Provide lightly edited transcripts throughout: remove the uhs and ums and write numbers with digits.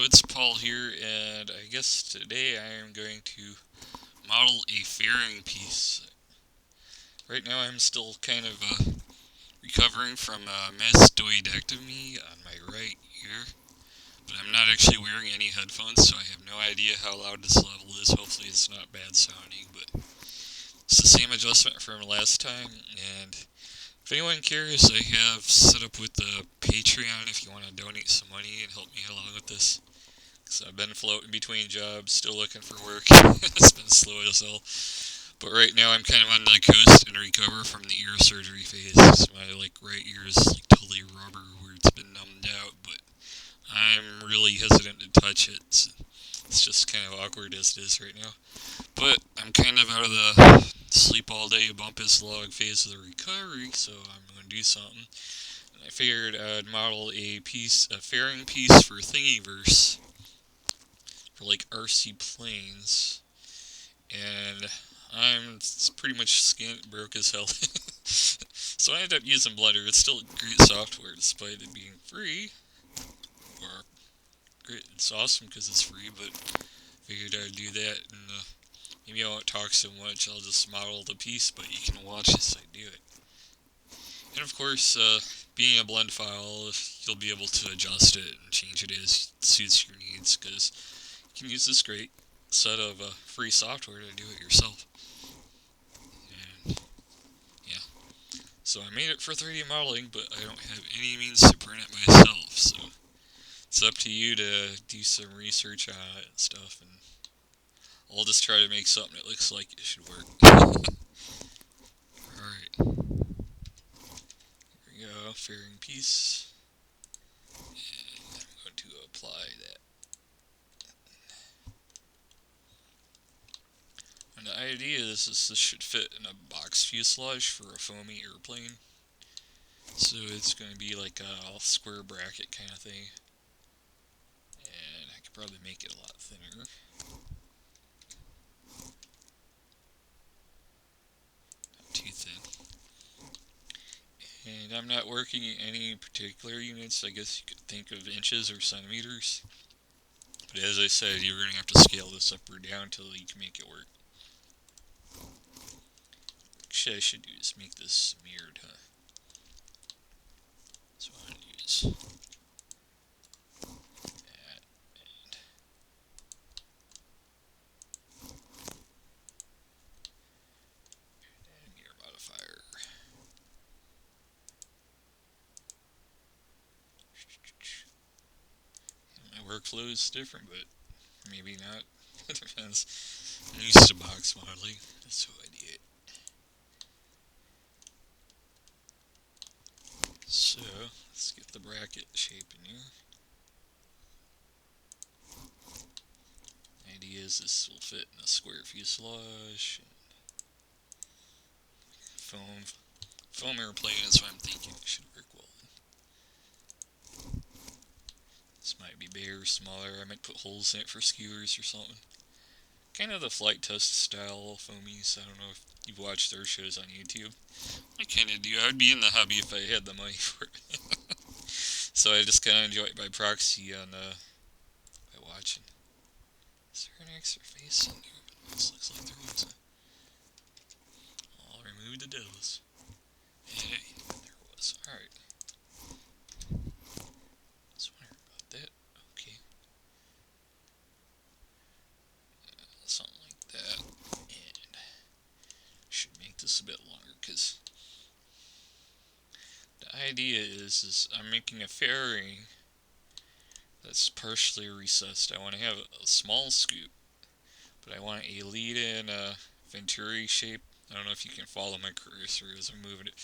it's Paul here, and I guess today I am going to model a fairing piece. Right now I'm still kind of recovering from mastoidectomy on my right ear, but I'm not actually wearing any headphones, so I have no idea how loud this level is. Hopefully it's not bad sounding, but it's the same adjustment from last time, and if anyone cares, I have set up with the Patreon if you want to donate some money and help me along with this. So I've been floating between jobs, still looking for work. It's been slow as hell. But right now I'm kind of on the coast and recover from the ear surgery phase. My right ear is totally rubber where it's been numbed out, but I'm really hesitant to touch it. It's just kind of awkward as it is right now. But I'm kind of out of the sleep all day, bump his log phase of the recovery, so I'm going to do something. And I figured I'd model a fairing piece for Thingiverse for RC planes, and I'm pretty much broke as hell. So I ended up using Blender. It's still great software despite it being free. Or great, it's awesome because it's free, but figured I'd do that, and maybe I won't talk so much. I'll just model the piece, but you can watch as I do it. And of course, being a blend file, you'll be able to adjust it and change it as it suits your needs, because you can use this great set of free software to do it yourself. And yeah, so I made it for 3D modeling, but I don't have any means to print it myself, so it's up to you to do some research on it and stuff, and I'll just try to make something that looks like it should work. Alright, here we go, fairing piece, and I'm going to apply that. And the idea is this should fit in a box fuselage for a foamy airplane. So it's going to be like a square bracket kind of thing. And I could probably make it a lot thinner. Not too thin. And I'm not working in any particular units. I guess you could think of inches or centimeters. But as I said, you're going to have to scale this up or down until you can make it work. Actually, I should do is make this mirrored, huh? That's what I'm going to use. That, and mirror modifier. My workflow is different, but maybe not. It depends. I'm used to box modeling. That's how I do it. So, let's get the bracket shape in here. The idea is this will fit in a square fuselage. Foam airplane is what I'm thinking. It should work well. This might be bigger or smaller. I might put holes in it for skewers or something. Kind of the flight test style foamies. I don't know if you've watched their shows on YouTube. I kind of do. I would be in the hobby if I had the money for it. So I just kind of enjoy it by proxy by watching. Is there an extra face in here? This looks like there is. I'll remove the devils. Hey, there was. Alright. Was wondering about that. Okay. Something like that. And should make this a bit longer because the idea is I'm making a fairing that's partially recessed. I want to have a small scoop, but I want a lead-in Venturi shape. I don't know if you can follow my cursor as I'm moving it,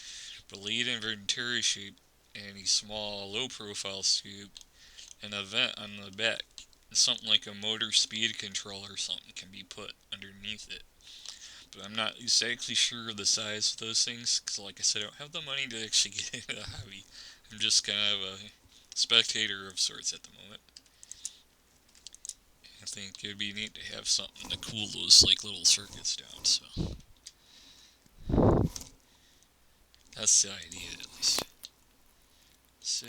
but lead-in Venturi shape and a small low-profile scoop and a vent on the back. Something like a motor speed control or something can be put underneath it. But I'm not exactly sure of the size of those things, because like I said, I don't have the money to actually get into the hobby. I'm just kind of a spectator of sorts at the moment. I think it would be neat to have something to cool those little circuits down, so that's the idea at least. So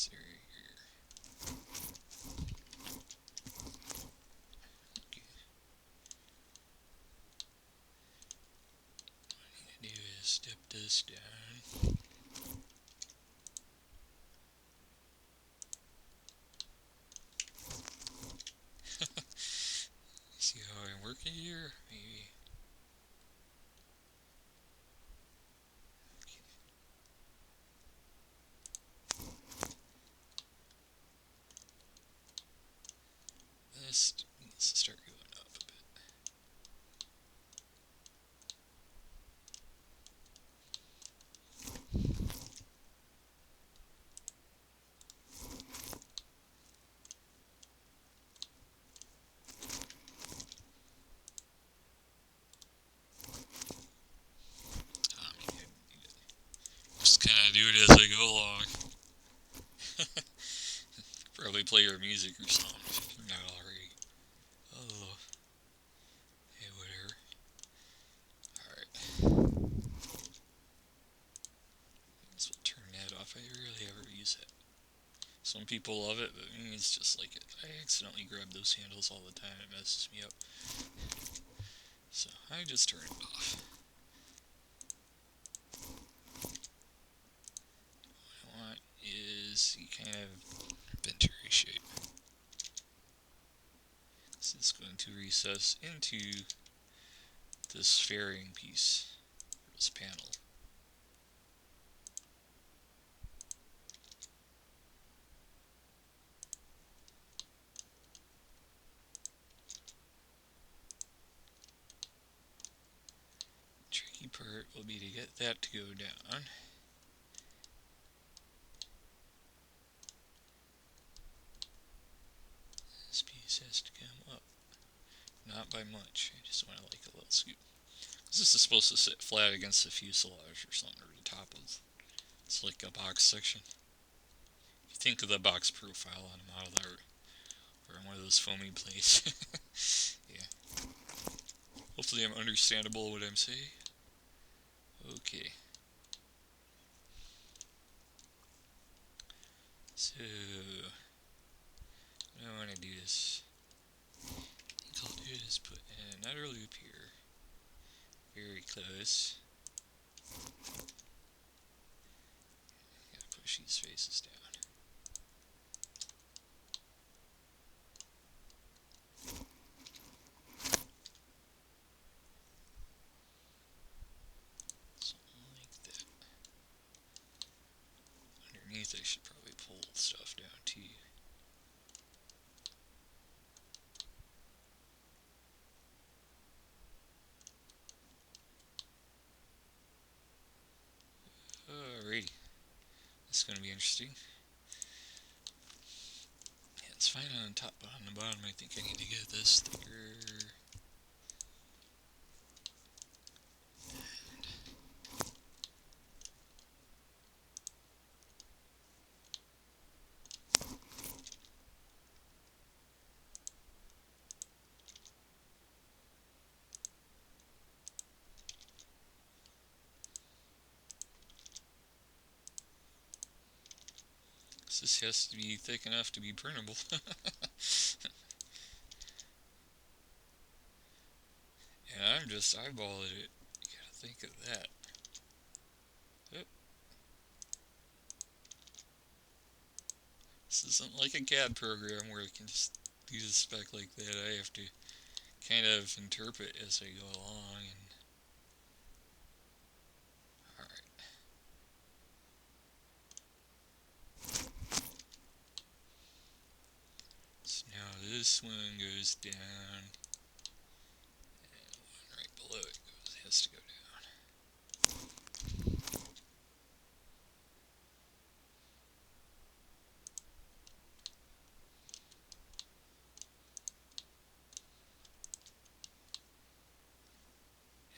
this area here. Okay. What I need to do is step this down. See how I'm working here? Maybe. This needs to start going up a bit. Maybe I need to just kind of do it as I go along. Probably play your music or something if you're not already. Oh, hey, whatever. Alright. Guess we'll turn that off. I rarely ever use it. Some people love it, but me, it's just like it. I accidentally grab those handles all the time. It messes me up. So I just turn it off. What I want is the kind of venturi shape. This is going to recess into this fairing piece, or this panel. The tricky part will be to get that to go down. This piece has to come up. Not by much, I just want to like a little scoop. This is supposed to sit flat against the fuselage or something, or the top of. It's like a box section. You think of the box profile on a model art, or on one of those foamy plates. Yeah. Hopefully I'm understandable what I'm saying. Okay. So, what I want to do is, I think I'll do is put another loop here. Very close. Gotta push these faces down. Something like that. Underneath I should probably pull stuff down too. Alrighty. This is going to be interesting. Yeah, it's fine on the top, but on the bottom I think I need to get this thicker. This has to be thick enough to be printable. And I'm just eyeballing it. You gotta think of that. Yep. This isn't like a CAD program where I can just do the spec like that. I have to kind of interpret as I go along. And alright. So now this one goes down. And one right below it has to go down.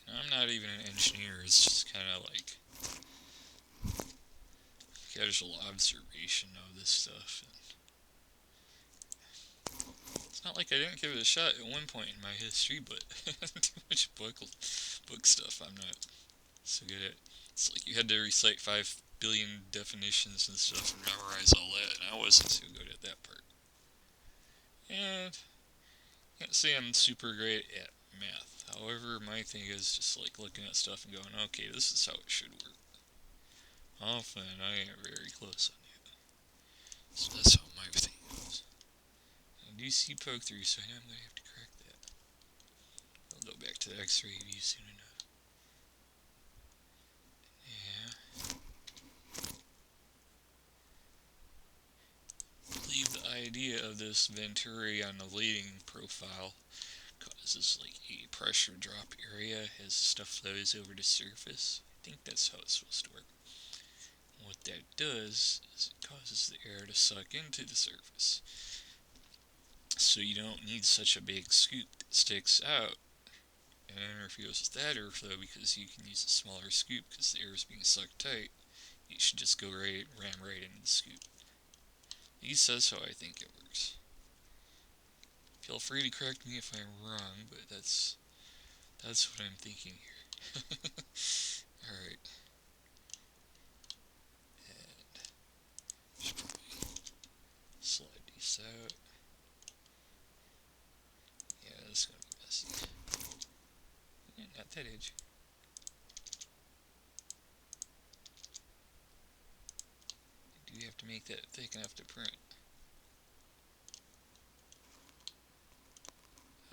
And I'm not even an engineer, it's just kind of like casual observation of this stuff. It's not like I didn't give it a shot at one point in my history, but too much book stuff I'm not so good at. It's like you had to recite 5 billion definitions and stuff and memorize all that, and I wasn't so good at that part. And I can't say I'm super great at math. However, my thing is just like looking at stuff and going, okay, this is how it should work. Often I am very close on that. So that's how my thing goes. I do see poke through, so I know I'm going to have to correct that. I'll go back to the x-ray view soon enough. Yeah. I believe the idea of this venturi on the leading profile causes like a pressure drop area as stuff flows over the surface. I think that's how it's supposed to work. What that does is it causes the air to suck into the surface. So you don't need such a big scoop that sticks out and interferes with that airflow, because you can use a smaller scoop because the air is being sucked tight. You should just go ram right into the scoop. At least that's how I think it works. Feel free to correct me if I'm wrong, but that's what I'm thinking here. Alright. And should probably slide these out. Yeah, this is going to be messy. Yeah, not that edge. I do have to make that thick enough to print.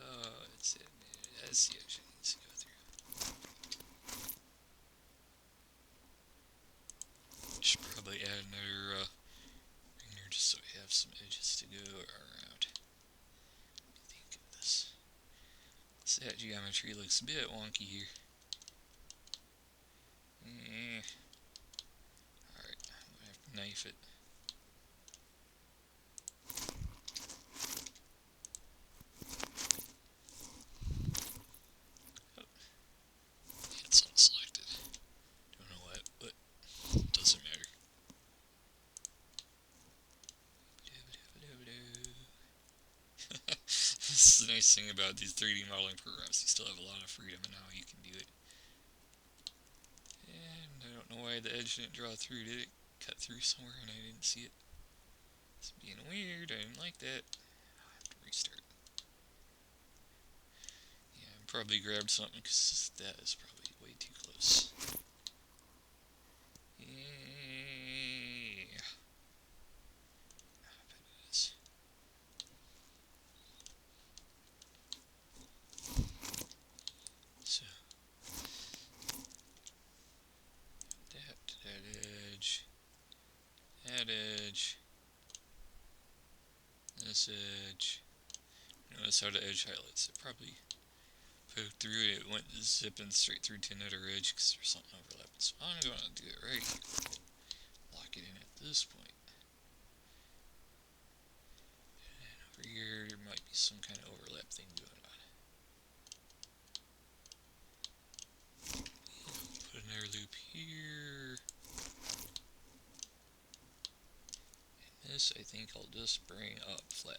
Oh, that's it. That's the edge it needs to go through. Should probably add another ringer just so I have some edges to go around. What do you think of this? That geometry looks a bit wonky here. Alright, I'm going to have to knife it. Oh. It's unselected. Don't know what, but it doesn't matter. This is the nice thing about these 3D modeling programs. You still have a lot of freedom in how you can do it. And I don't know why the edge didn't draw through. Did it cut through somewhere and I didn't see it? It's being weird. I didn't like that. I'll have to restart. Yeah, I probably grabbed something because that is probably way too close. Yeah. I bet it is. So, that edge, that edge, this edge. Notice how the edge highlights. It probably poked through it. It went zipping straight through to another edge because there's something overlapping. So I'm going to do it right here. Lock it in at this point. And over here, there might be some kind of overlap thing going on. Put another loop here. And this, I think I'll just bring up flat.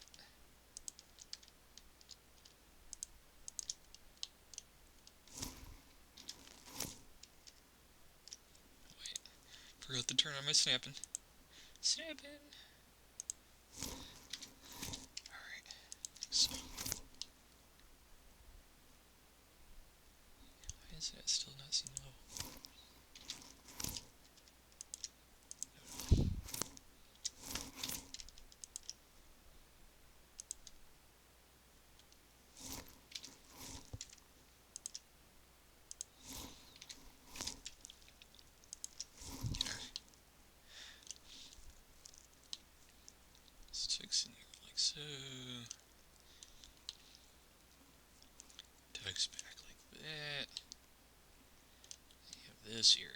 Wait, forgot to turn on my snapping. Snapping! Alright, so. Why is that still not seem level? Sticks in here like so. Tucks back like that. You have this area.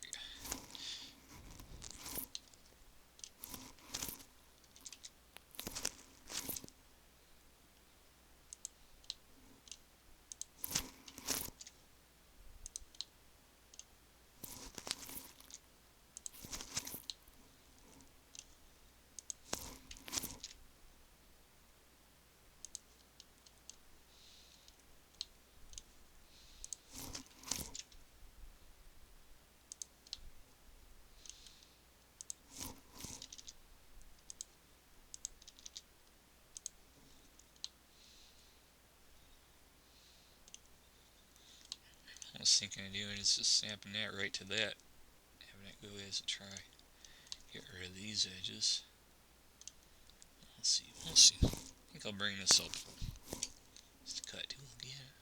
was thinking of doing is just snapping that right to that, having it go as a try. Get rid of these edges. We'll see. I think I'll bring this up. Just cut tool again.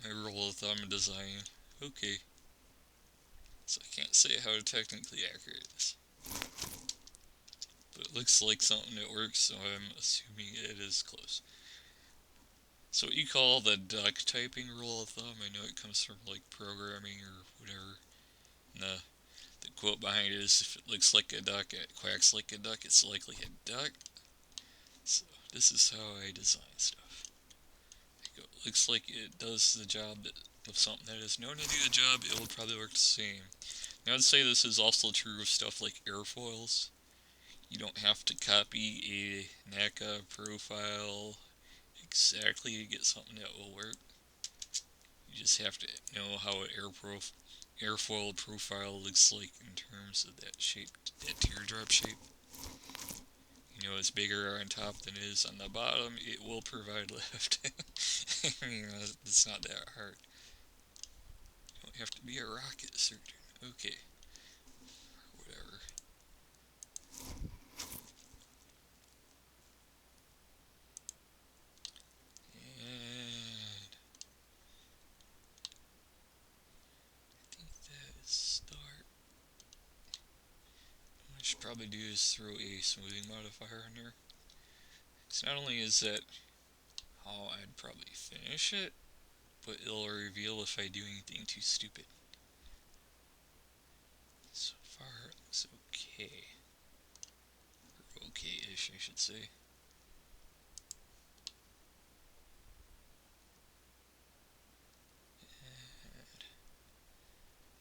My rule of thumb design. Okay. So I can't say how technically accurate it is. But it looks like something that works, so I'm assuming it is close. So what you call the duck typing rule of thumb, I know it comes from like programming or whatever. And the quote behind it is, if it looks like a duck, it quacks like a duck, it's likely a duck. So this is how I design stuff. It looks like it does the job of something that is known to do the job, it will probably work the same. Now I'd say this is also true of stuff like airfoils. You don't have to copy a NACA profile exactly to get something that will work. You just have to know how an airfoil profile looks like in terms of that shape, that teardrop shape. You know, it's bigger on top than it is on the bottom, it will provide lift. I mean, it's not that hard. You don't have to be a rocket surgeon. Okay. Whatever. And I think that is start. What I should probably do is throw a smoothing modifier in there. So not only is that how I'd probably finish it, but it'll reveal if I do anything too stupid. So far, it looks okay. Or okay-ish, I should say. And I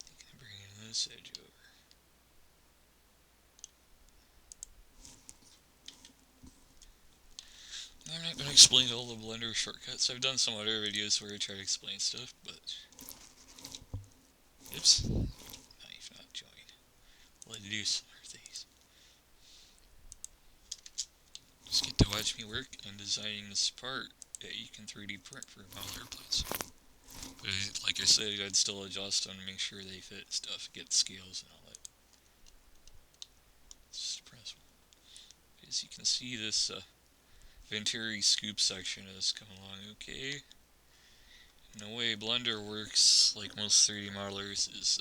think I'm bringing this edge over. I'm not going to explain all the Blender shortcuts. I've done some other videos where I try to explain stuff, but... Oops. Knife not join. Let's do some other things. Just get to watch me work on designing this part that you can 3D print for model airplanes. But like I said, I'd still adjust them to make sure they fit stuff, get scales and all that. It's just principle. As you can see, this Venturi scoop section has come along okay. And the way Blender works, like most 3D modelers, is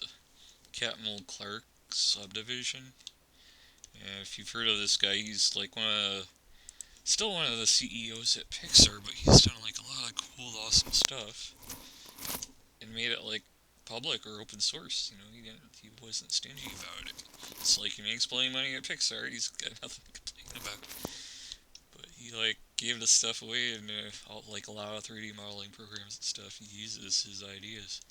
Captain Clark subdivision. And if you've heard of this guy, he's like still one of the CEOs at Pixar, but he's done like a lot of cool, awesome stuff. And made it like public or open source. You know, he wasn't stingy about it. It's like he makes plenty of money at Pixar. He's got nothing to complain about. But he like gave this stuff away, and like a lot of 3D modeling programs and stuff, he uses his ideas.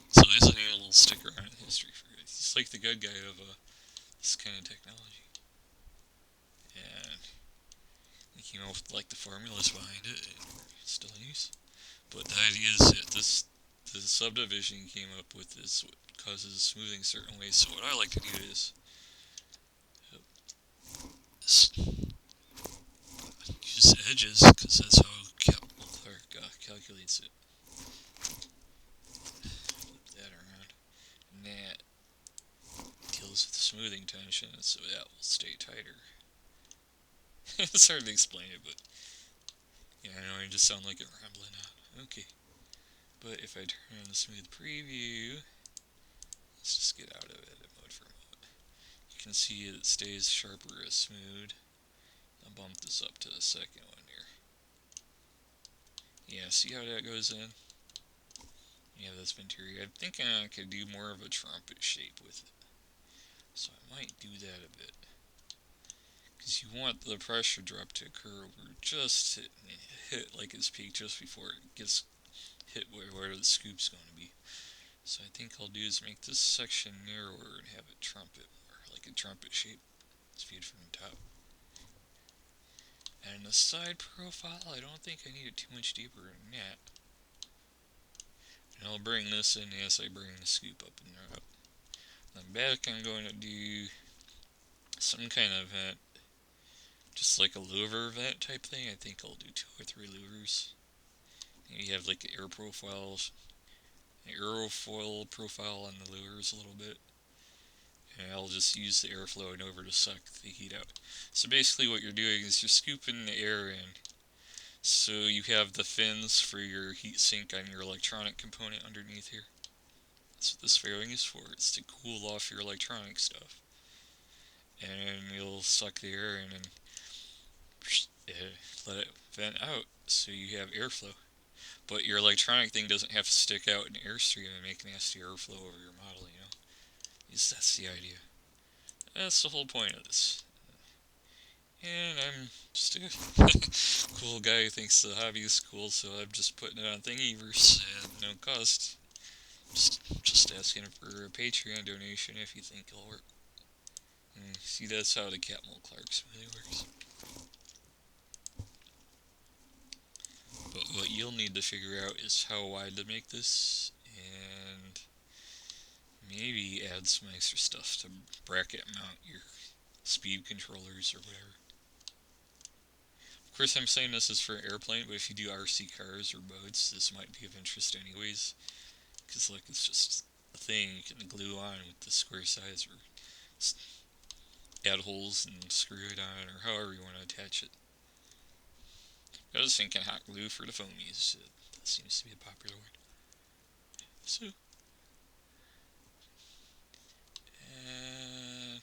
So there's a little sticker on history for it. He's like the good guy of this kind of technology. And he came up with like the formulas behind it, and it's still in use. But the idea is that the subdivision came up with is what causes smoothing certain ways. So what I like to do is use edges, because that's how Clark calculates it. Flip that around, and that deals with smoothing tension, so that will stay tighter. It's hard to explain it, but yeah, I know I just sound like I'm rambling on. Okay, but if I turn on the smooth preview, let's just get out of edit mode for a moment. You can see it stays sharper as smooth. I'll bump this up to the second one here. Yeah, see how that goes in? Yeah, that's Venturi. I'm thinking I could do more of a trumpet shape with it. So I might do that a bit. Because you want the pressure drop to occur over just hit like its peak just before it gets hit where the scoop's going to be. So I think I'll do is make this section narrower and have it trumpet more, like a trumpet shape. It's viewed from the top. And the side profile, I don't think I need it too much deeper than that. And I'll bring this in as I bring the scoop up and up. On the back, I'm going to do some kind of just like a louver vent type thing. I think I'll do 2 or 3 louvers. Maybe have like an aerofoil profile on the louvers a little bit. And I'll just use the airflow and over to suck the heat out. So basically what you're doing is you're scooping the air in. So you have the fins for your heat sink on your electronic component underneath here. That's what this fairing is for. It's to cool off your electronic stuff. And you'll suck the air in and let it vent out so you have airflow. But your electronic thing doesn't have to stick out in airstream and make nasty airflow over your model, you know? That's the idea. That's the whole point of this. And I'm just a cool guy who thinks the hobby is cool, so I'm just putting it on Thingiverse at no cost. Just asking for a Patreon donation if you think it'll work. And see, that's how the Catmull Clark smoothie works. But what you'll need to figure out is how wide to make this, and maybe add some extra stuff to bracket mount your speed controllers or whatever. Of course, I'm saying this is for airplane, but if you do RC cars or boats, this might be of interest anyways. Because, like, it's just a thing you can glue on with the square size, or add holes and screw it on, or however you want to attach it. I was thinking hot glue for the foamies. That seems to be a popular one. So, and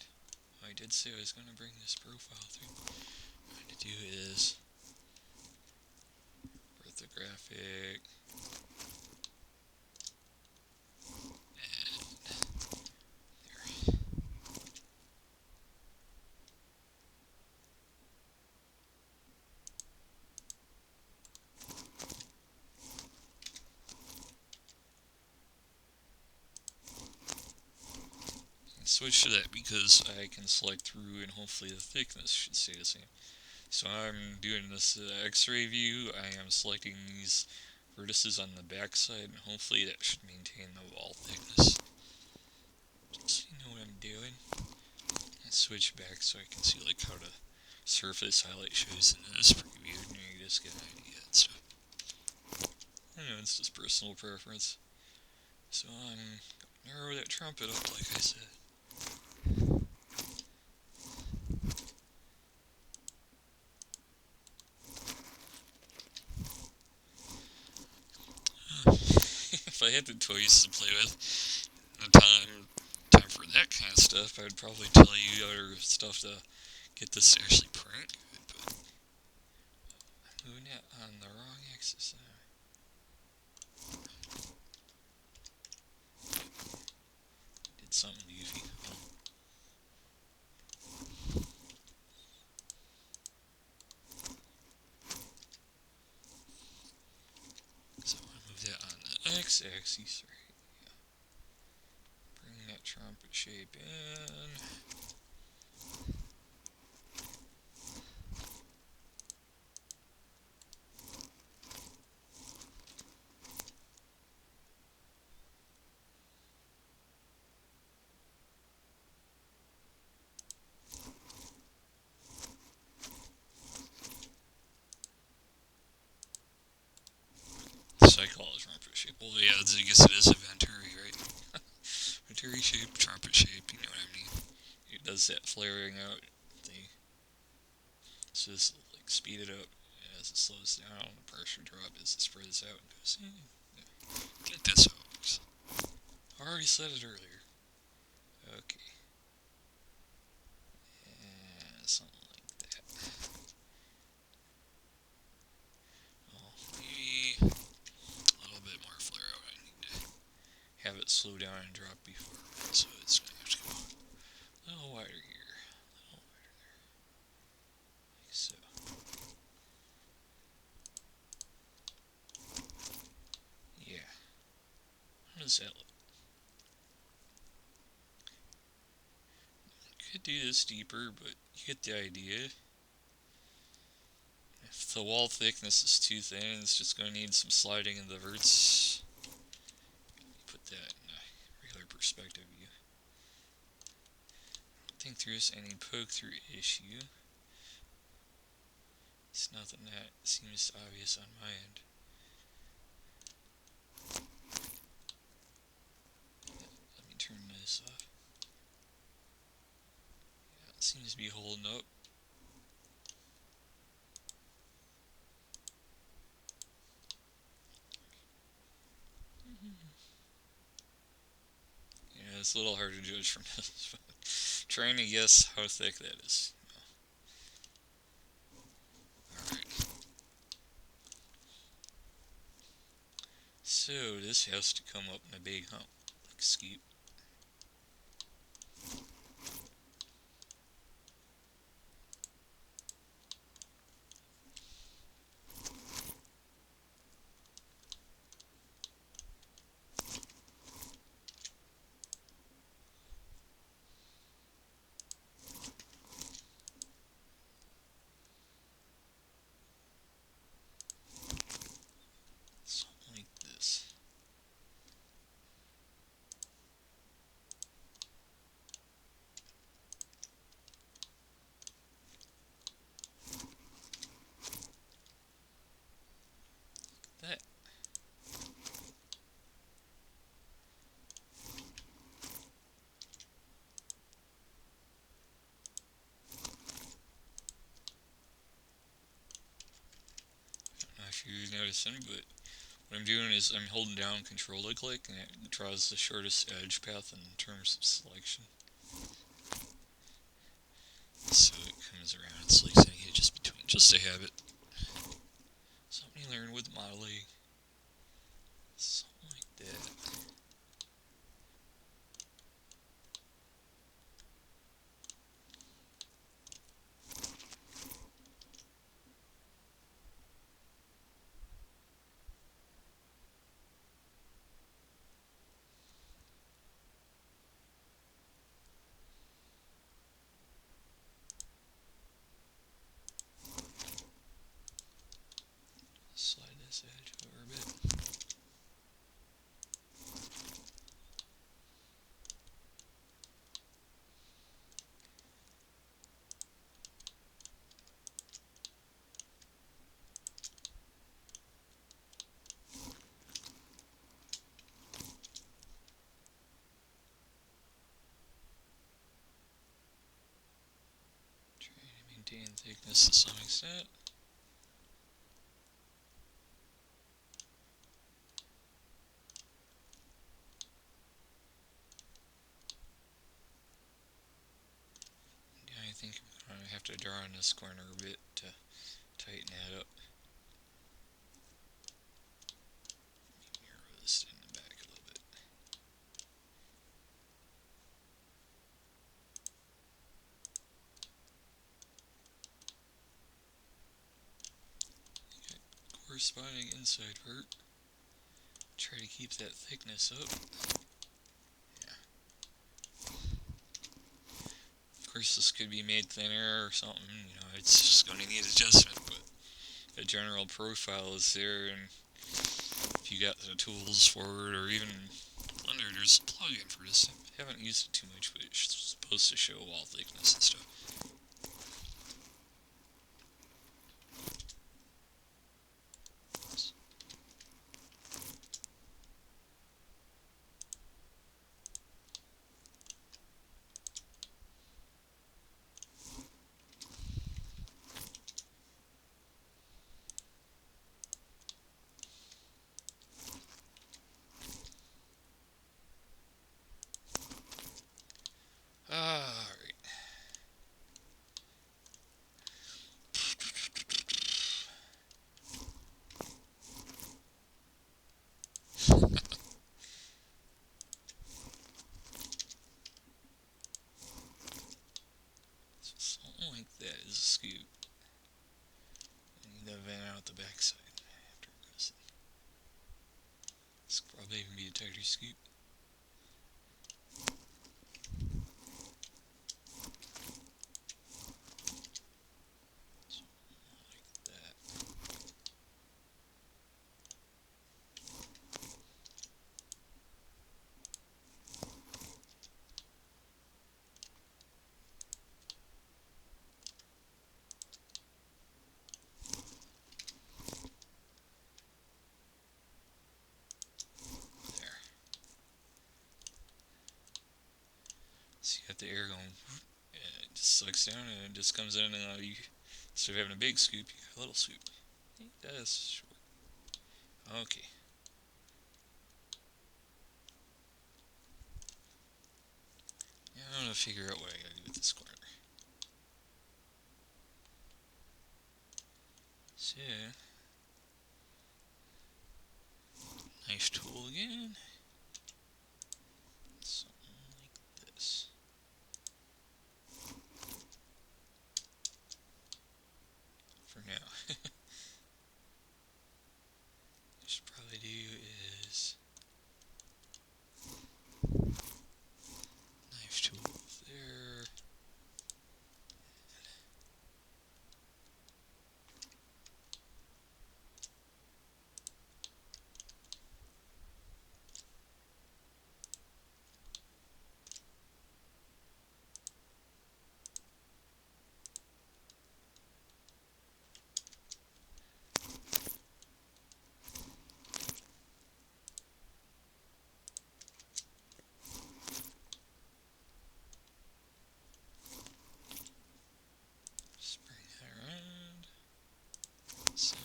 I did say I was going to bring this profile thing. What I'm going to do is orthographic, and there. Switch to that because I can select through and hopefully the thickness should stay the same. So I'm doing this x-ray view. I am selecting these vertices on the back side, and hopefully that should maintain the wall thickness. Just so you know what I'm doing. I switch back so I can see like how the surface highlight shows in this preview, and you just get an idea and stuff. I know it's just personal preference. So I'm narrow that trumpet up like I said. If I had the toys to play with, the time for that kind of stuff, I'd probably tell you other stuff to get this to actually print good, but I'm moving it on the wrong axis. Did something goofy. So I want to move that on the x-axis, right? Yeah. Bring that trumpet shape in. So I call it trumpet shape. Well, yeah, I guess it is a Venturi, right? Venturi shape, trumpet shape, you know what I mean? It does that flaring out thing. So this will, like, speed it up as it slows down. The pressure drop as it spreads out and goes, yeah. I think that's how it works. I already said it earlier. Okay. And something like that. Well, maybe a little bit more flare out. I need to have it slow down and drop before. So it's going to have to go a little wider here. A little wider there. Like so. Yeah. How does that look? Could do this deeper, but you get the idea. If the wall thickness is too thin, it's just going to need some sliding in the verts. Put that in a regular perspective view. I don't think there's any poke through issue. least nothing that seems obvious on my end. Let me turn this off. Yeah, it seems to be holding up. Yeah, it's a little hard to judge from this, but trying to guess how thick that is. Alright. So, this has to come up in a big hump, like a scoop. Something like this. That. I don't know if you're noticing, but what I'm doing is I'm holding down Control to click, and it draws the shortest edge path in terms of selection. So it comes around. It's like setting it just between, just a habit. Something you learn with modeling. Something like that. Slide this edge over a bit. Trying to maintain thickness to some extent. I think I'm going to have to draw in this corner a bit to tighten that up. Narrow this in the back a little bit. Okay, corresponding inside part. Try to keep that thickness up. Of course, this could be made thinner or something, you know, it's just going to need adjustment, but the general profile is there, and if you got the tools for it, or even Blender, there's a plugin for this. I haven't used it too much, but it's supposed to show wall thickness and stuff. Alright. Something like that is a scoop. I need to vent out the backside after it goes in. This could probably even be a tighter scoop. the air going, and it just sucks down and it just comes in, and you, instead of having a big scoop, you have a little scoop. That's short. Okay. Now I'm gonna figure out what I gotta do with this corner. So, knife tool again. Something like this. For now. What I should probably do is knife tool there. Just bring that around. So.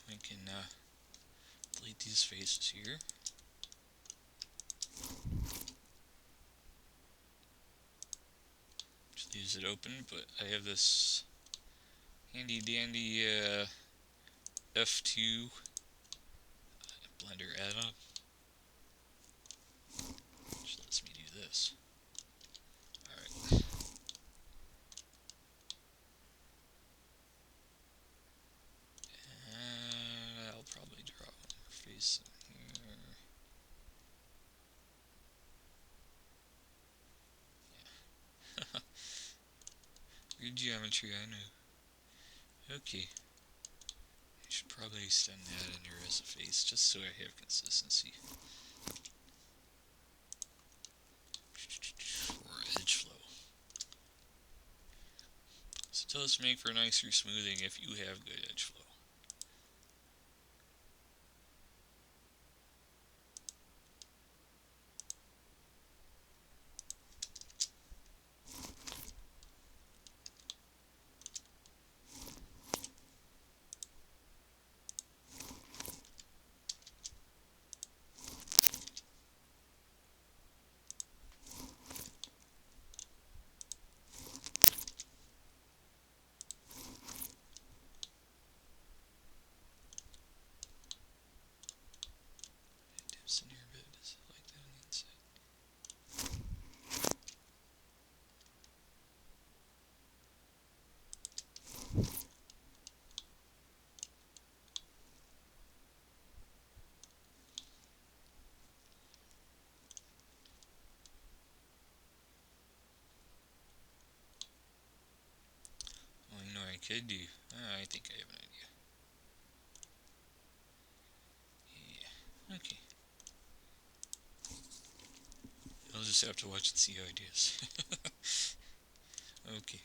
We can delete these faces here. Just leaves it open, but I have this handy dandy F2 blender add-on, which lets me do this. Alright. And I'll probably draw one more face in here. Yeah. Weird geometry, I know. Okay. I should probably extend that in here as a face, just so I have consistency. For edge flow. So it does make for nicer smoothing if you have good edge flow. In here, but does it like that on the inside? Well, you know what I could do? I think I have an idea. Yeah, okay. I'll just have to watch and see how it is. Okay.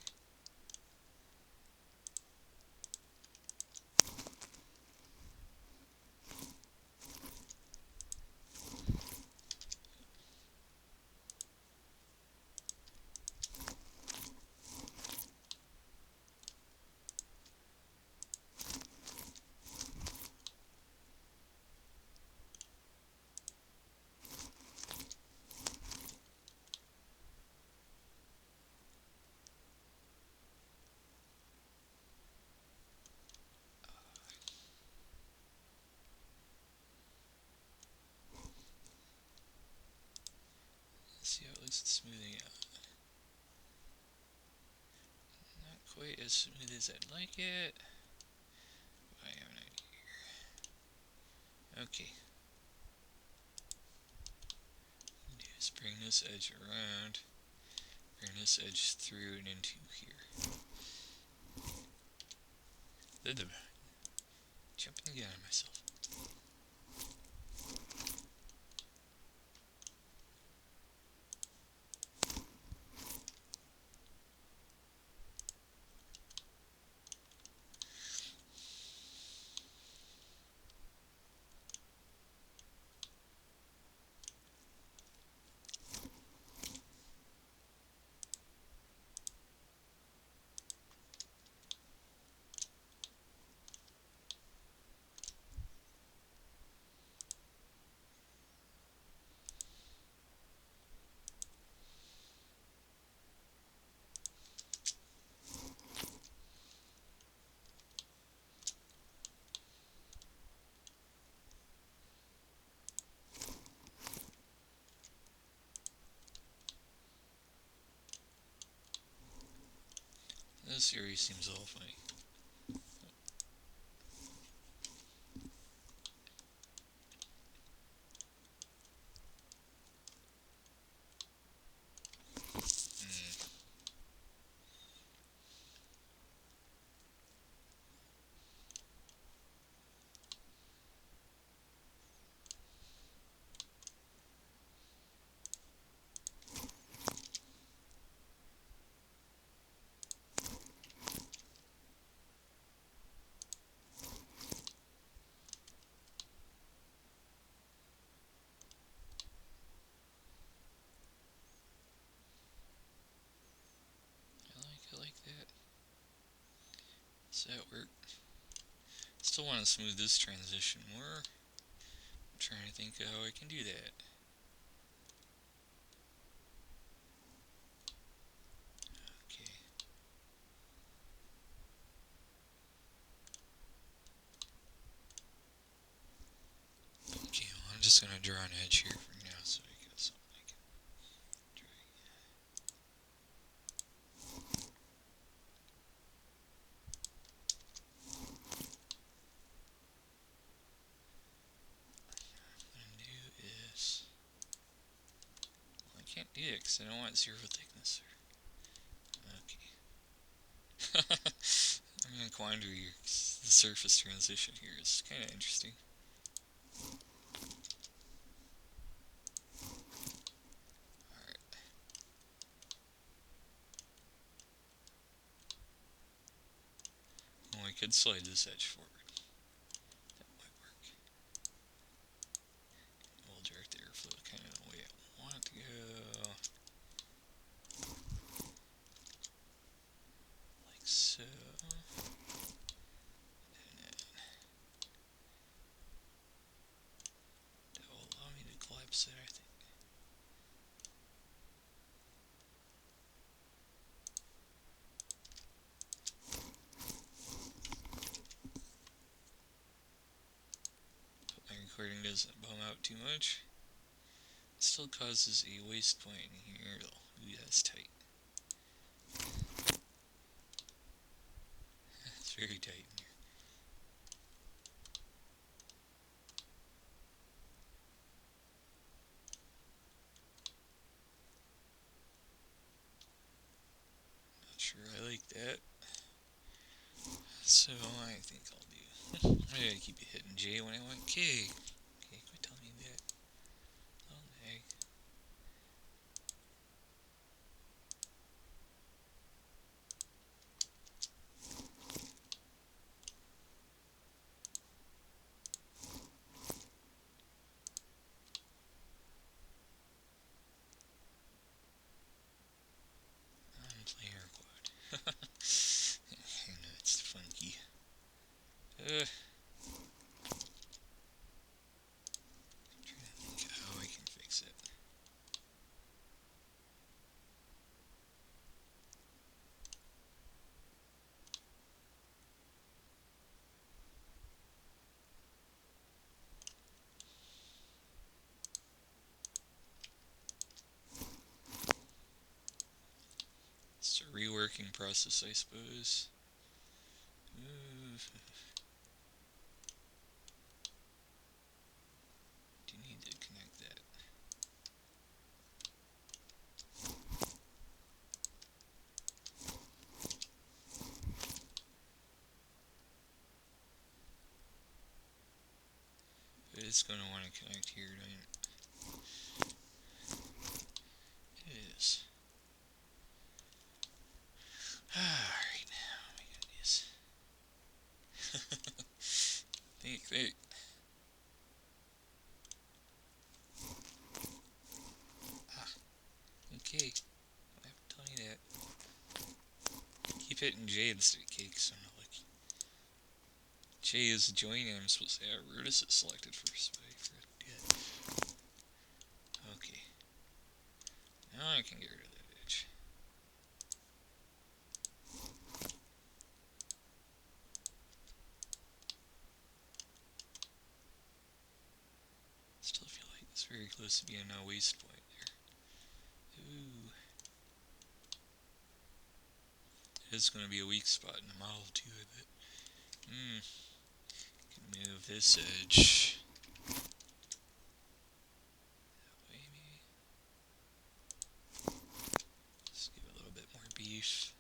Let's see how it looks at smoothing out. Not quite as smooth as I'd like it. I have an idea here. Okay. Just bring this edge around. Bring this edge through and into here. Jumping again on myself. This series seems all funny. I like that. Does that work? Still want to smooth this transition more. I'm trying to think of how I can do that. Okay. Okay, well, I'm just going to draw an edge here for now so I got something I can drag. What I'm going to do is... Well, I can't do it because I don't want zero thickness. Okay. I'm in a quandary. The surface transition here is kind of interesting. Alright. Well, I could slide this edge forward. That might work. We'll direct the airflow kind of the way I want it to go. Like so. That will allow me to collapse it, I think. Hope my recording doesn't bum out too much. It still causes a waist point in here. Ooh, that's tight. It's very tight in here. Not sure I like that. So I think I'll do... I gotta keep hitting J when I want K. Okay, quit telling me that. Oh, hey. I'm playing air quad. I know it's funky. I'm trying to think how I can fix it. It's a reworking process, I suppose. Do you need to connect that? It's going to want to connect here, don't it? It is. Alright, now we got this. Think. Ah, okay. I have to tell you that. Keep hitting J instead of K, because I'm not lucky. J is join, and I'm supposed to have Rootus is selected first, but I forget. Okay. Now I can get rid of that edge. Still feel like it's very close to being a waste point there. Ooh. It's going to be a weak spot in the model too, I bet. Can move this edge. That way maybe. Just give it a little bit more beef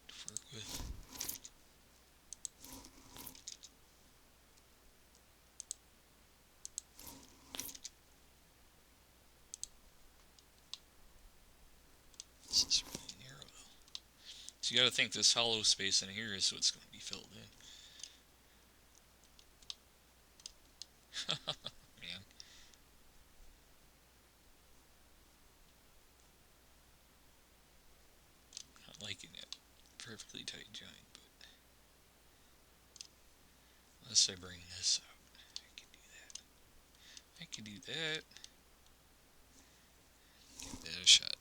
to work with. This is really narrow though. So you gotta think this hollow space in here is what's going to be filled in. Man. Not liking it. Perfectly tight joint, but unless I bring this out, I can do that. I can do that. Give that a shot.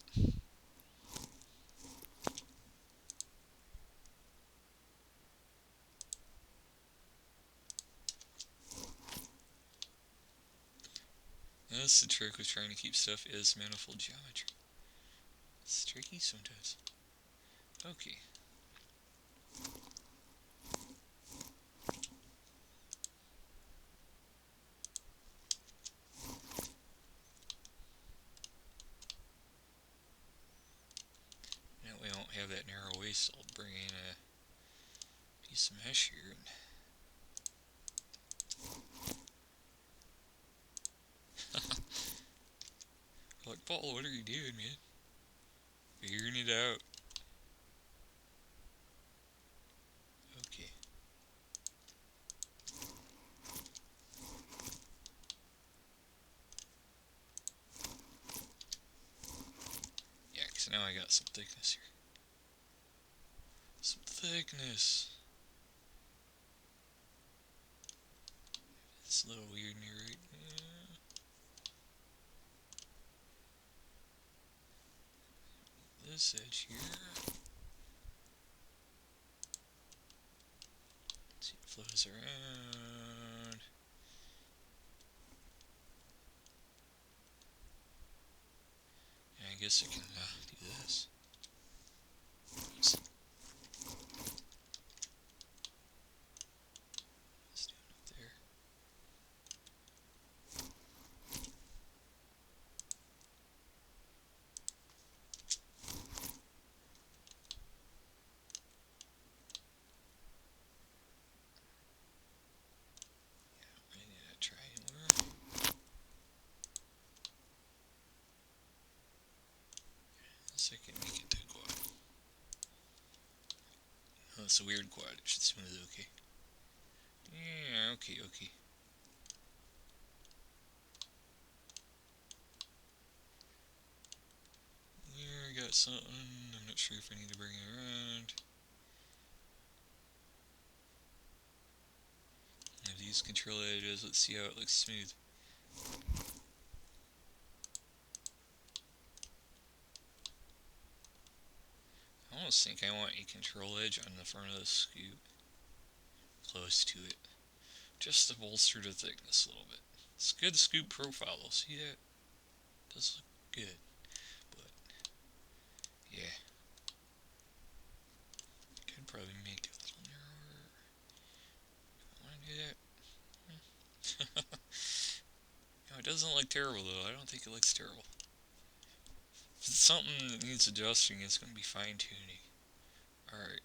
That's the trick with trying to keep stuff as manifold geometry. It's tricky sometimes. Okay. Now we won't have that narrow waist. I'll bring in a piece of mesh here. Like, Paul, what are you doing, man? Figuring it out. Okay. Yeah, because now I got some thickness here. Some thickness. It's a little weird in here, right? Yeah. This edge here. Let's see, it flows around. And I guess I can do this. Oops. Let's do it up there. Yeah, I need to try anywhere. Yes, I can make it to quad. Oh, it's a weird quad. It should smooth okay. Yeah, okay. Here, I got something. I'm not sure if I need to bring it around. Now these control edges, let's see how it looks smooth. I almost think I want a control edge on the front of the scoop. Close to it. Just to bolster the thickness a little bit. It's a good scoop profile though, see that? Does look good. But, yeah. Could probably make it a little narrower. Do I want to do that? No, it doesn't look terrible though. I don't think it looks terrible. If it's something that needs adjusting, it's going to be fine tuning. Alright.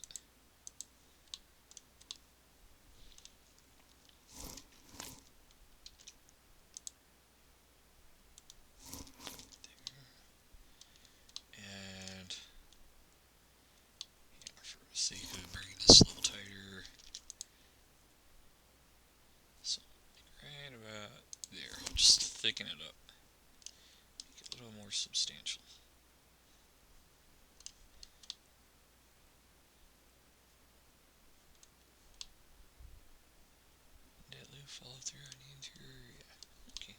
sake of bringing this a little tighter. So, right about there. Just thicken it up. Make it a little more substantial. Did that loop follow through on the interior? Yeah. Okay.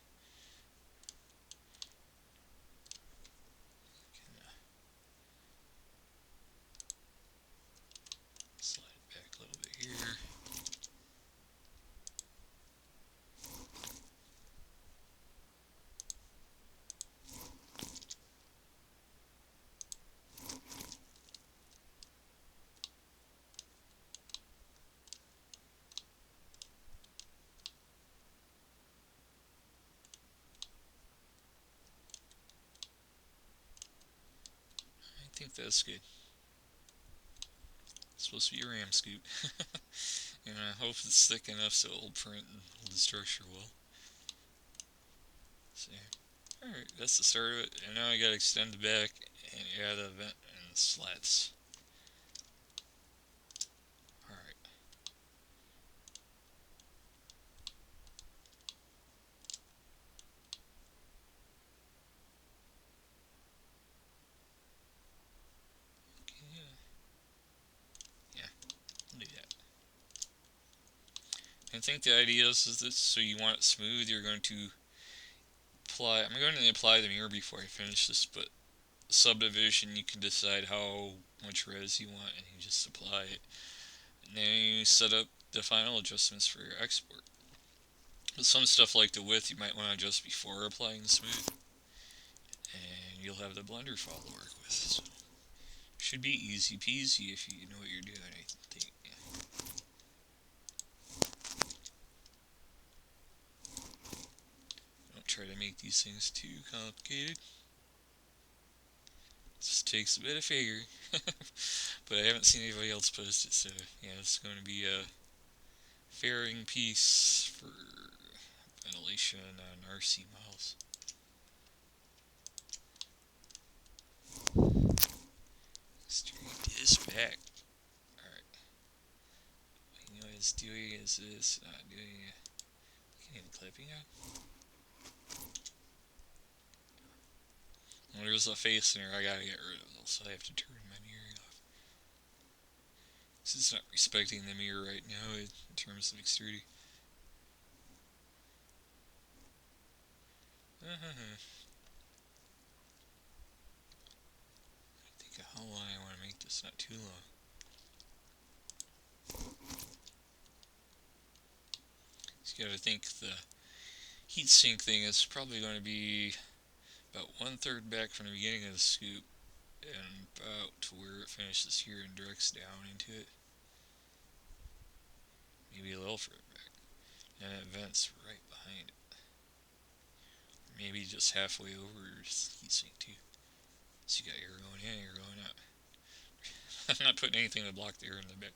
Slide it back a little bit here. I think that's good. It's supposed to be a ram scoop. And I hope it's thick enough so it'll print and hold the structure well. So, alright, that's the start of it. And now I gotta extend the back and add a vent and the slats. Alright. Yeah, I'll do that. I think the idea is this, so you want it smooth, you're going to apply, I'm going to apply the mirror before I finish this, but subdivision you can decide how much res you want and you just apply it. And then you set up the final adjustments for your export. But some stuff like the width you might want to adjust before applying the smooth. And you'll have the blender file to work with. So should be easy peasy if you know what you're doing, I think. Don't try to make these things too complicated. It just takes a bit of figuring. But I haven't seen anybody else post it, so yeah, it's going to be a fairing piece for ventilation on RC models. Straight this back. Alright. What you know it's doing is this, not doing it. Can you clipping out? Well, there's a face in there I gotta get rid of, so I have to turn my mirror off. This is not respecting the mirror right now in terms of extruding. I think of how long I want to make this, not too long. So you gotta think the heat sink thing is probably going to be about 1/3 back from the beginning of the scoop and about to where it finishes here and directs down into it. Maybe a little further back. And it vents right behind it. Maybe just halfway over heat sink too. So you got air going in, air going out. I'm not putting anything to block the air in the back.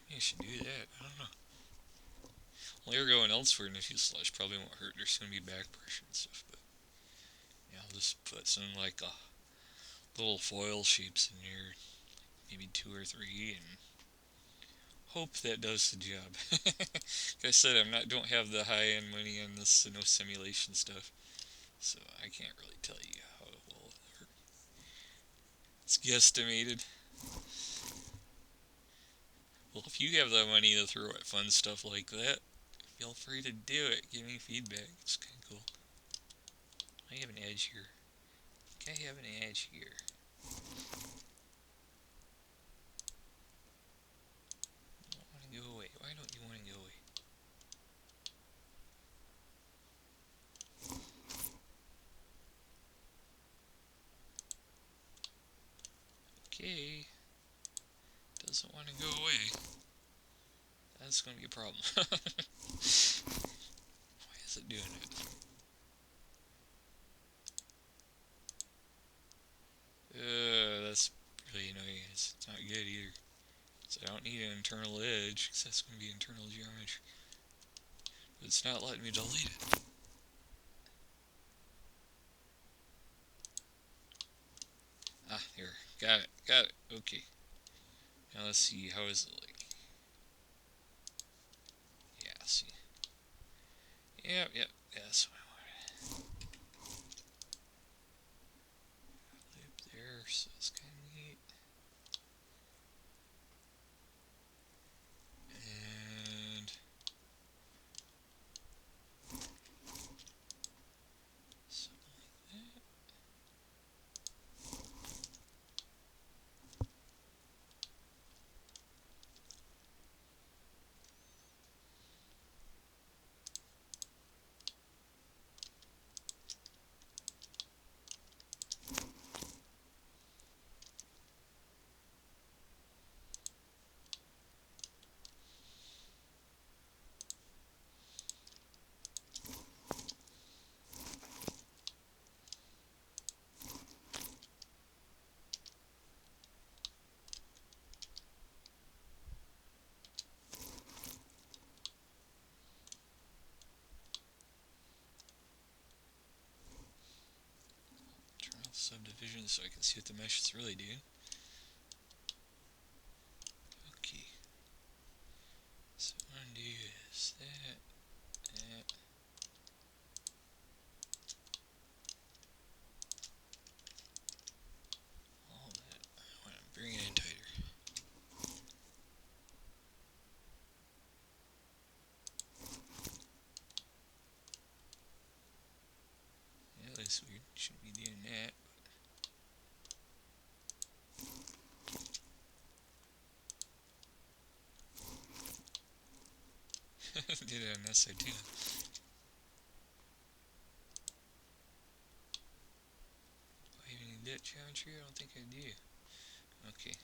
Maybe I should do that. I don't know. Well, air going elsewhere in the fuselage probably won't hurt. There's going to be back pressure and stuff, but yeah, I'll just put some like little foil shapes in here, maybe 2 or 3, and hope that does the job. Like I said, don't have the high-end money on this, no simulation stuff, so I can't really tell you how well it works. It's guesstimated. Well, if you have the money to throw at fun stuff like that, feel free to do it. Give me feedback. It's kind of cool. I have an edge here. I think I have an edge here. I don't want to go away. Why don't you want to go away? Okay. Doesn't want to go away. That's going to be a problem. Why is it doing it? That's really annoying. It's not good either. So I don't need an internal edge, because that's going to be internal geometry. But it's not letting me delete it. Ah, here. Got it. Okay. Now let's see, how is it like? Yeah, see. Yep, that's what I wanted. Loop there, so it's kind of neat. And something like that. Turn off subdivision so I can see what the mesh is really doing. Okay. So what I'm gonna do is that. All that. I want to bring it in tighter. Yeah, that looks weird. Shouldn't be doing that. Did it on this side too. Do I even need that geometry? I don't think I do. Okay.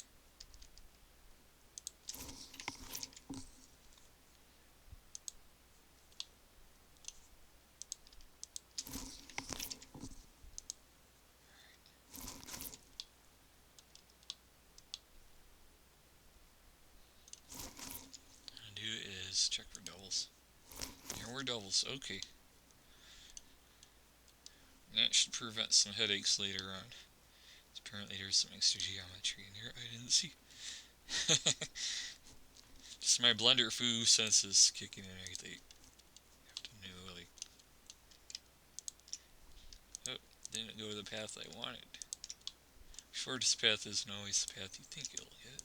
What I'm gonna do is check for doubles. There were doubles. Okay. That should prevent some headaches later on. Apparently there's some extra geometry in here I didn't see. Just my blender foo senses kicking in. I have to know, like, oh, didn't go the path I wanted. Shortest path isn't always the path you think it'll hit.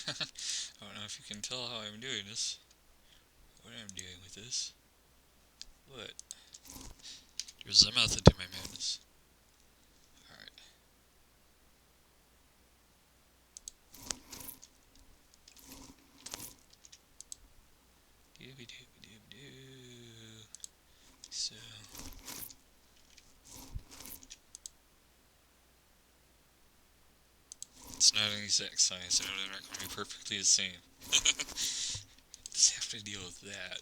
I don't know if you can tell how I'm doing this. What I'm doing with this. But there's a method to my madness. Alright. Dooby dooby dooby doo. So it's not an exact science. I know they're not going to be perfectly the same. Just have to deal with that.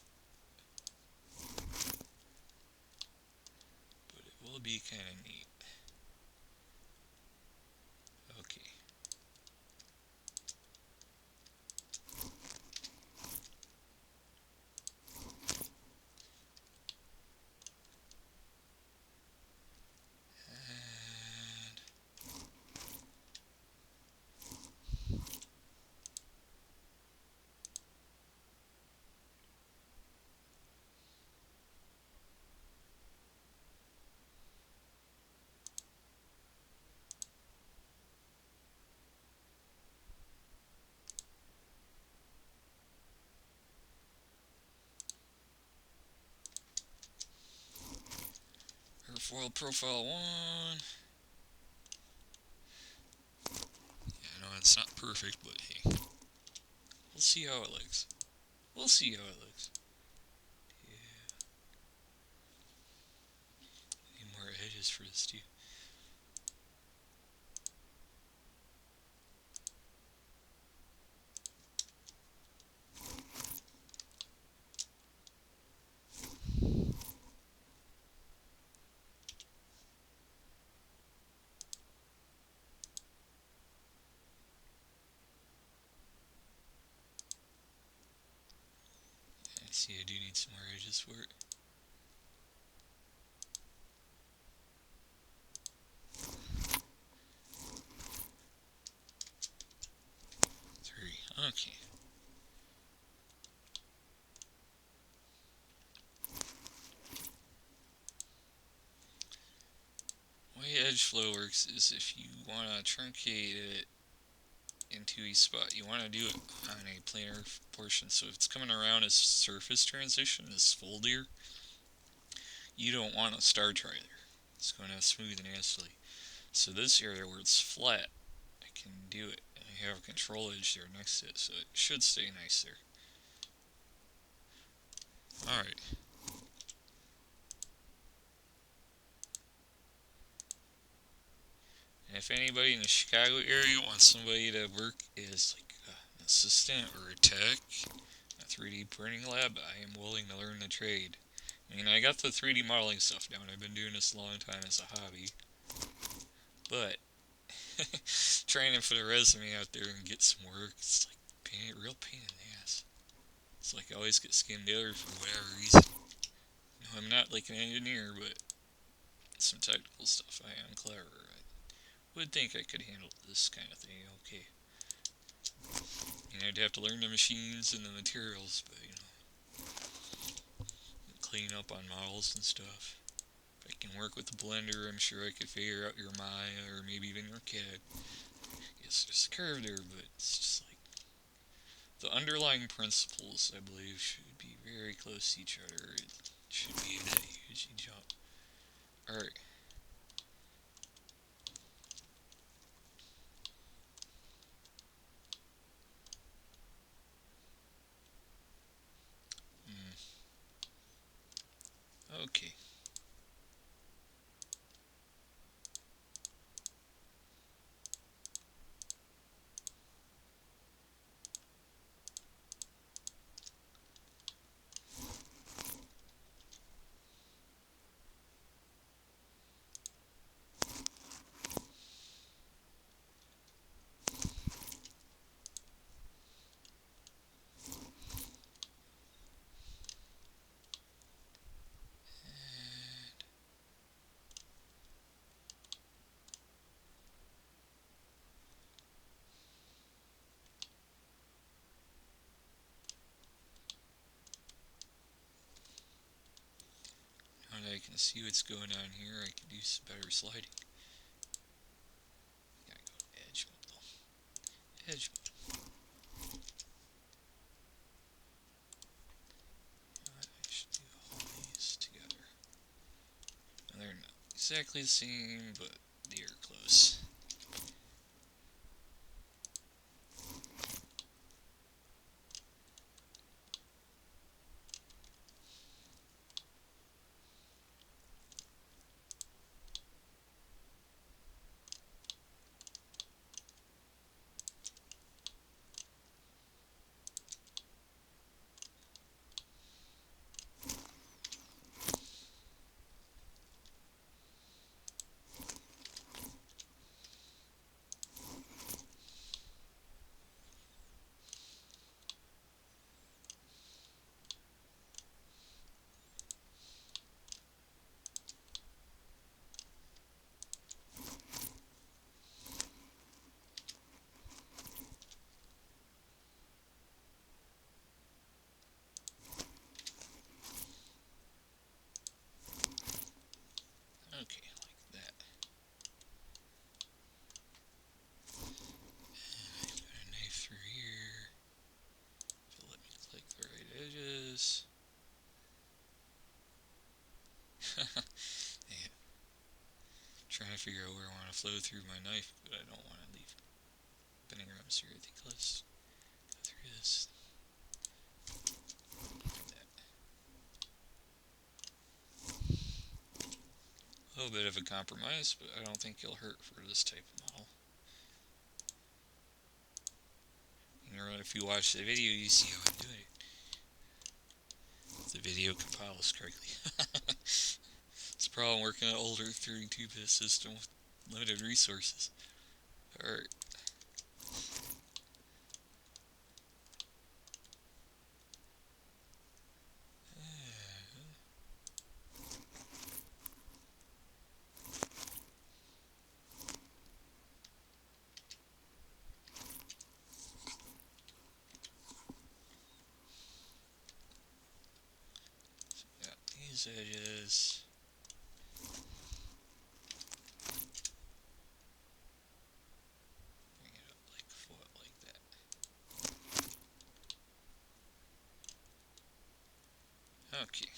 But it will be kind of neat. Okay. And Foil profile 1. Yeah, I know it's not perfect, but hey. We'll see how it looks. We'll see how it looks. Yeah. Need more edges for this too. I see I do need some more edges for it. 3. Okay. The way edge flow works is if you want to truncate it into a spot, you want to do it on a planar portion. So if it's coming around as surface transition, this fold here, you don't want a star try there. It's going to smooth nastily. So this area where it's flat, I can do it. And I have a control edge there next to it, so it should stay nice there. Alright. And if anybody in the Chicago area wants somebody to work as like an assistant or a tech in a 3D printing lab, I am willing to learn the trade. I mean, I got the 3D modeling stuff down. I've been doing this a long time as a hobby. But trying to put a resume out there and get some work, it's like real pain in the ass. It's like I always get skimmed over for whatever reason. You know, I'm not like an engineer, but some technical stuff I am clever. I would think I could handle this kind of thing okay. You know, I'd have to learn the machines and the materials, but you know, clean up on models and stuff. If I can work with the blender, I'm sure I could figure out your Maya or maybe even your CAD. Yes, there's a curve there, but it's just like the underlying principles, I believe, should be very close to each other. It should be that huge jump. Alright. Okay. Now that I can see what's going on here, I can do some better sliding. Gotta go edge mode though. Edge mode. I should do all these together. And they're not exactly the same, but they are close. Okay, like that. And I've got a knife through here to let me click the right edges. Yeah. figure out where I want to flow through my knife, but I don't want to leave bending rooms here. I think let's go through this. A little bit of a compromise, but I don't think it'll hurt for this type of model. If you watch the video, you see how I'm doing it. The video compiles correctly. It's a problem working on an older 32-bit system with limited resources. Alright. These edges. Bring it up like foot like that. Okay.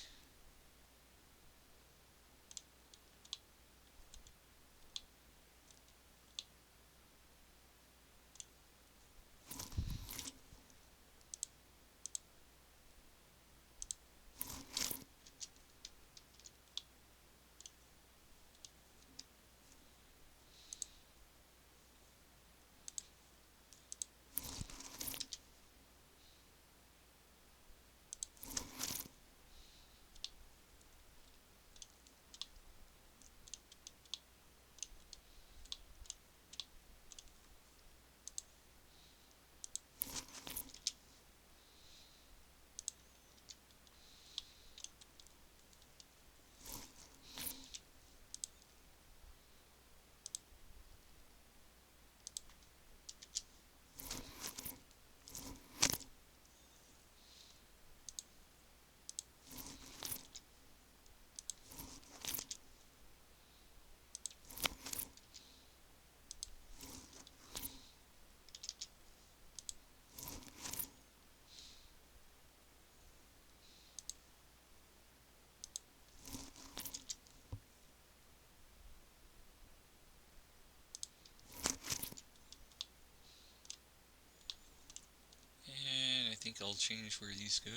And I think I'll change where these go.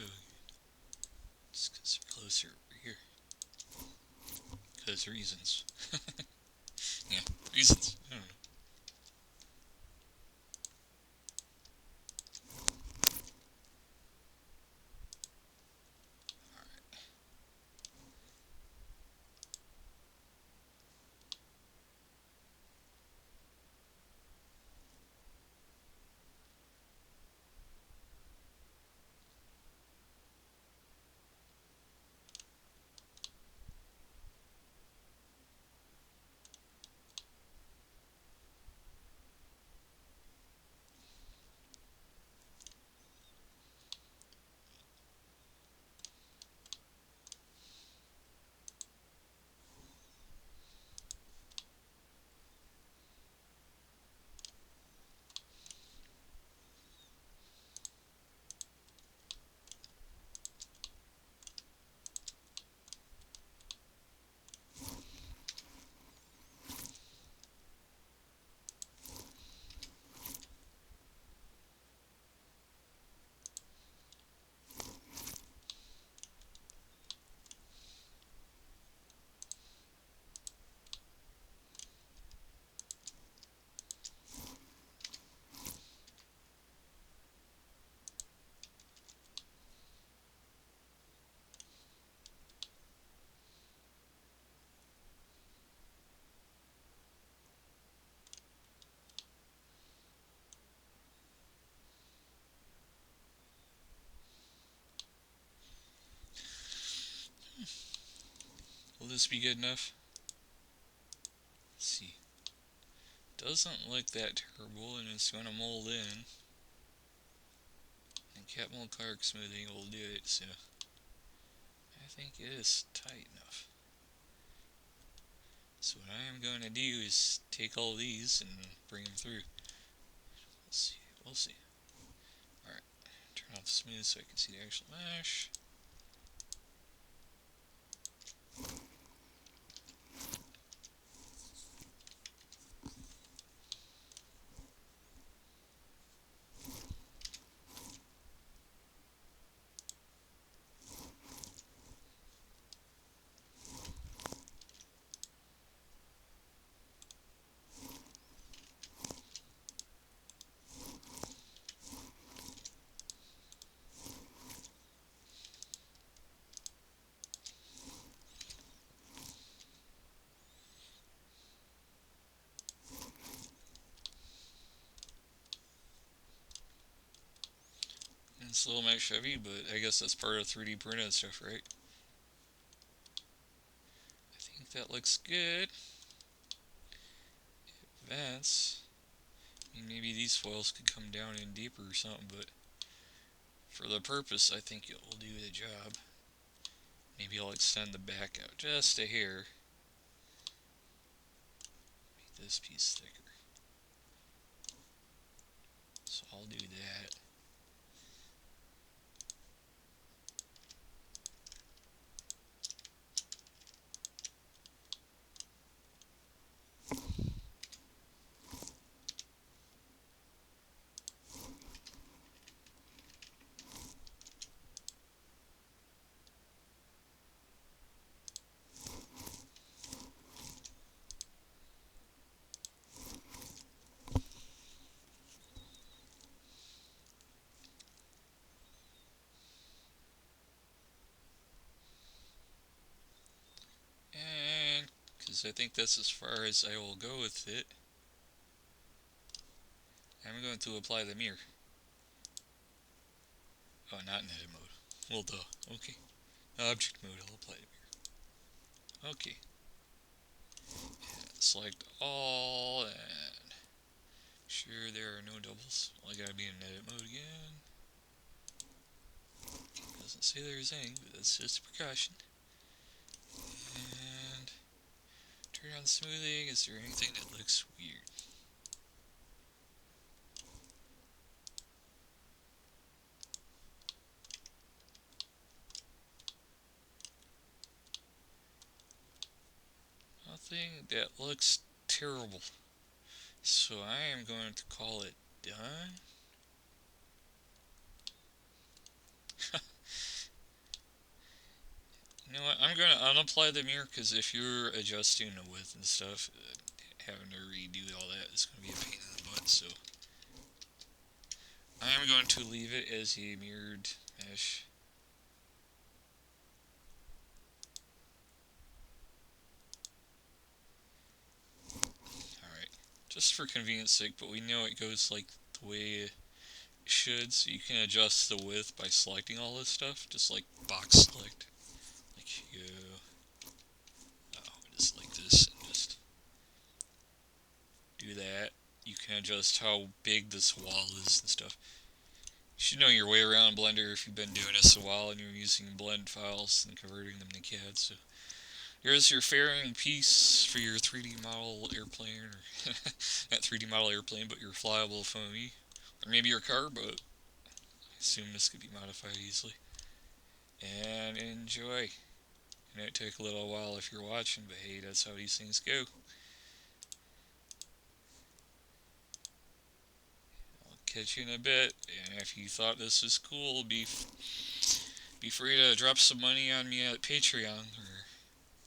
Just because they're closer over here. Because reasons. Yeah, reasons. I don't know. Will this be good enough? Let's see. Doesn't look that terrible, and it's going to mold in. And Capmol Clark smoothing will do it, so I think it is tight enough. So what I am going to do is take all these and bring them through. We'll see. Alright, turn off the smooth so I can see the actual mesh. Looks a little mesh heavy, but I guess that's part of 3D printed stuff, right? I think that looks good. Vents. I mean, maybe these foils could come down in deeper or something, but for the purpose, I think it will do the job. Maybe I'll extend the back out just a hair. Make this piece thicker. So I'll do that. And because I think that's as far as I will go with it, I'm going to apply the mirror. Oh, not in edit mode. Well, duh. Okay. Object mode, I'll apply the mirror. Okay. And select all, and sure there are no doubles. Well, I gotta be in edit mode again. Doesn't say there's any, but that's just a precaution. And turn on smoothing. Is there anything that looks weird? Nothing that looks terrible. So I am going to call it done. You know what? I'm going to unapply the mirror because if you're adjusting the width and stuff, having to redo all that is going to be a pain in the butt. So I am going to leave it as a mirrored mesh. Alright, just for convenience sake, but we know it goes like the way it should, so you can adjust the width by selecting all this stuff, just like box select. Like you just like this, and just do that. You can adjust how big this wall is and stuff. You should know your way around Blender if you've been doing this a while and you're using blend files and converting them to CAD. So here's your fairing piece for your 3D model airplane, or not 3D model airplane, but your flyable foamy, or maybe your car boat. I assume this could be modified easily. And enjoy. It might take a little while if you're watching, but hey, that's how these things go. I'll catch you in a bit, and if you thought this was cool, be free to drop some money on me at Patreon, or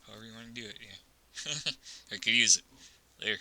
however you want to do it, yeah. I could use it. There.